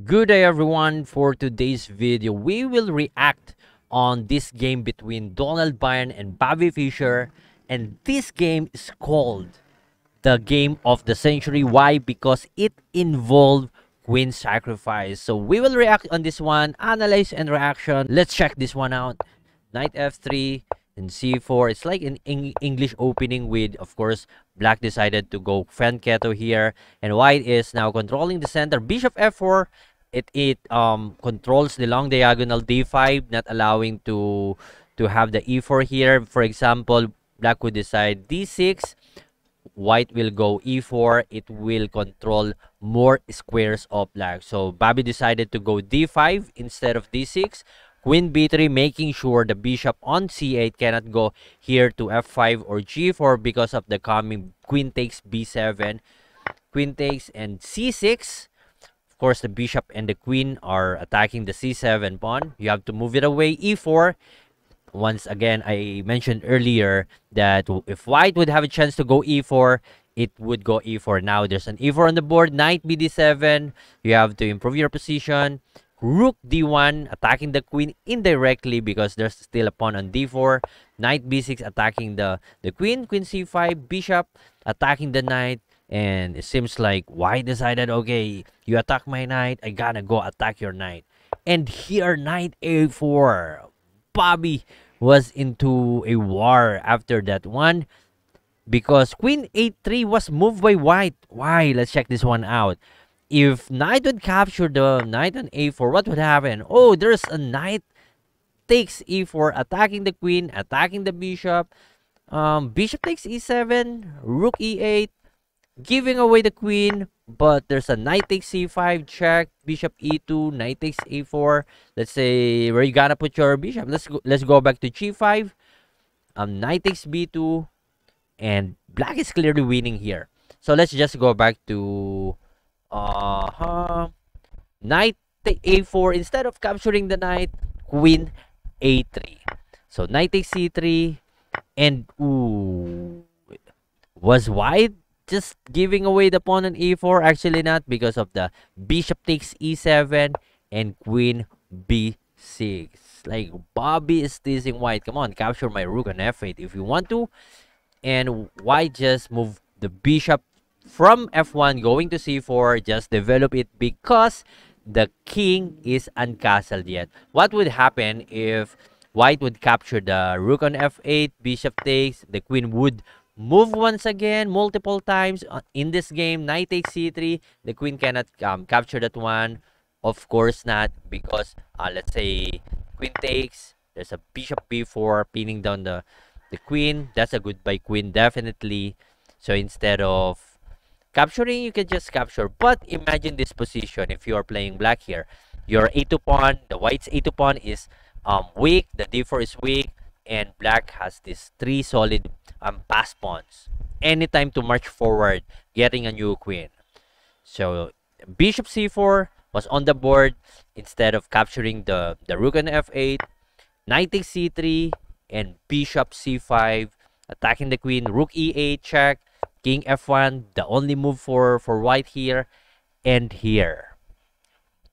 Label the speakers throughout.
Speaker 1: Good day everyone. For today's video, we will react on this game between Donald Byrne and Bobby Fischer, and this game is called the game of the century. Why? Because it involved queen sacrifice. So we will react on this one, analyze and reaction. Let's check this one out. Knight f3 and c4. It's like an English opening with, of course, black decided to go Fenketo here, and white is now controlling the center. Bishop f4. It controls the long diagonal d5, not allowing to have the e4 here. For example, black would decide d6, white will go e4. It will control more squares of black. So Bobby decided to go d5 instead of d6. Queen b3, making sure the bishop on c8 cannot go here to f5 or g4 because of the coming queen takes b7. Queen takes and c6. Of course, the bishop and the queen are attacking the c7 pawn. You have to move it away. e4. Once again, I mentioned earlier that if white would have a chance to go e4, it would go e4. Now there's an e4 on the board. Knight bd7. You have to improve your position. Rook d1, attacking the queen indirectly because there's still a pawn on d4. Knight b6, attacking the queen. Queen c5. Bishop attacking the knight. And it seems like white decided, okay, you attack my knight, I gotta go attack your knight. And here, knight a4. Bobby was into a war after that one because queen a3 was moved by white. Why? Let's check this one out. If knight would capture the knight on a4, what would happen? Oh, there's a knight takes e4, attacking the queen, attacking the bishop. Bishop takes e7, rook e8, giving away the queen, but there's a knight takes c5 check, bishop e2, knight takes a4. Let's say where you gotta put your bishop. Let's go back to g5. Knight takes b2, and black is clearly winning here. So let's just go back to knight take a4. Instead of capturing the knight, queen a3. So knight takes c3, and ooh, was white just giving away the pawn on e4? Actually not, because of the bishop takes e7 and queen b6. Like, Bobby is teasing white. Come on, capture my rook on f8 if you want to. And white just move the bishop from f1 going to c4, just develop it because the king is uncastled yet. What would happen if white would capture the rook on f8, bishop takes, the queen would move once again multiple times in this game. Knight takes c3, the queen cannot capture that one. Of course not, because let's say queen takes, there's a bishop b4 pinning down the queen. That's a goodbye queen, definitely. So instead of capturing, you can just capture. But imagine this position if you are playing black here. Your a2 pawn, the white's a2 pawn is weak, the d4 is weak, and black has these three solid pass pawns. Anytime to march forward, getting a new queen. So bishop c4 was on the board. Instead of capturing the rook on f8, knight takes c3 and bishop c5, attacking the queen. Rook e8 check, king f1, the only move for white here. And here,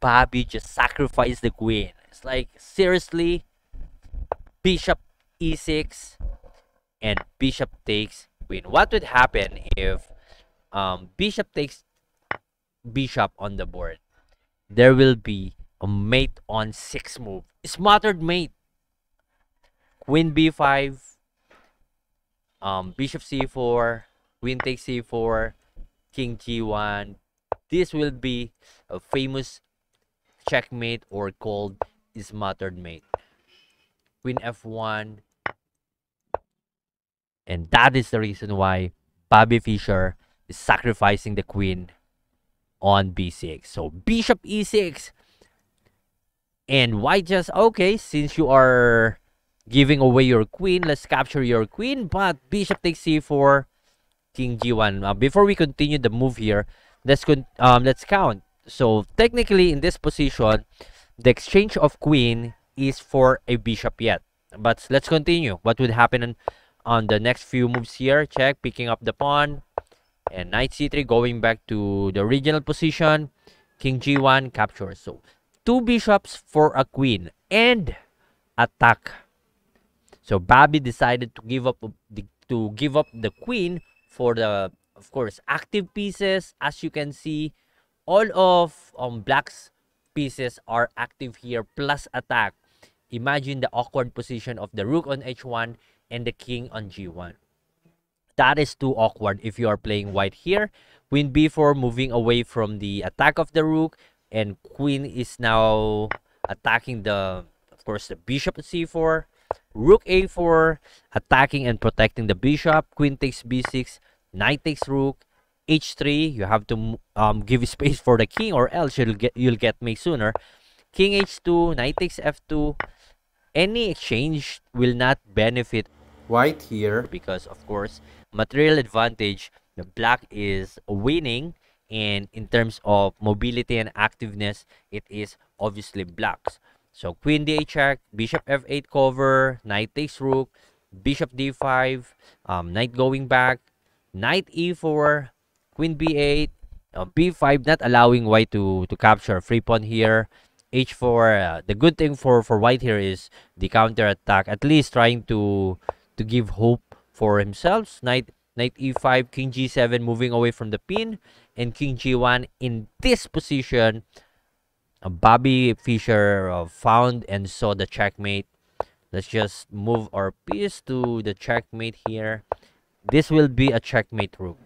Speaker 1: Bobby just sacrificed the queen. It's like, seriously, bishop e6 and bishop takes queen. What would happen if bishop takes bishop on the board? There will be a mate on 6 move. Smothered mate. Queen b5, bishop c4, queen takes c4, king g1. This will be a famous checkmate, or called smothered mate. Queen f1. And that is the reason why Bobby Fischer is sacrificing the queen on b6. So bishop e6. And white just, okay, since you are giving away your queen, let's capture your queen. But bishop takes c4, king g1. Before we continue the move here, let's count. So technically in this position, the exchange of queen is for a bishop yet. But let's continue. What would happen on the next few moves here? Check, picking up the pawn, and knight c3, going back to the original position. King G1, capture. So 2 bishops for a queen and attack. So Bobby decided to give up the queen for the, of course, active pieces. As you can see, all of Black's pieces are active here plus attack. Imagine the awkward position of the rook on h1 and the king on g1. That is too awkward if you are playing white here. Queen b4 moving away from the attack of the rook, and queen is now attacking the, of course, the bishop at c4. Rook a4 attacking and protecting the bishop. Queen takes b6, knight takes rook, h3. You have to give space for the king, or else you'll get me sooner. King h2, knight takes f2. Any exchange will not benefit white here because, of course, material advantage, the black is winning, and in terms of mobility and activeness, it is obviously black's. So queen d8 check, bishop f8 cover, knight takes rook, bishop d5, knight going back, knight e4, queen b8, b5, not allowing white to capture free pawn here. h4, the good thing for white here is the counter attack, at least trying to give hope for himself. Knight e5, king g7 moving away from the pin, and king g1. In this position, Bobby Fischer found and saw the checkmate. Let's just move our piece to the checkmate here. This will be a checkmate rook,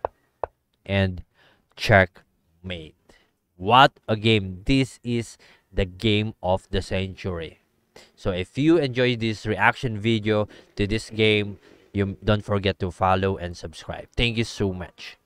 Speaker 1: and checkmate. What a game. This is the game of the century. So if you enjoyed this reaction video to this game, you don't forget to follow and subscribe. Thank you so much.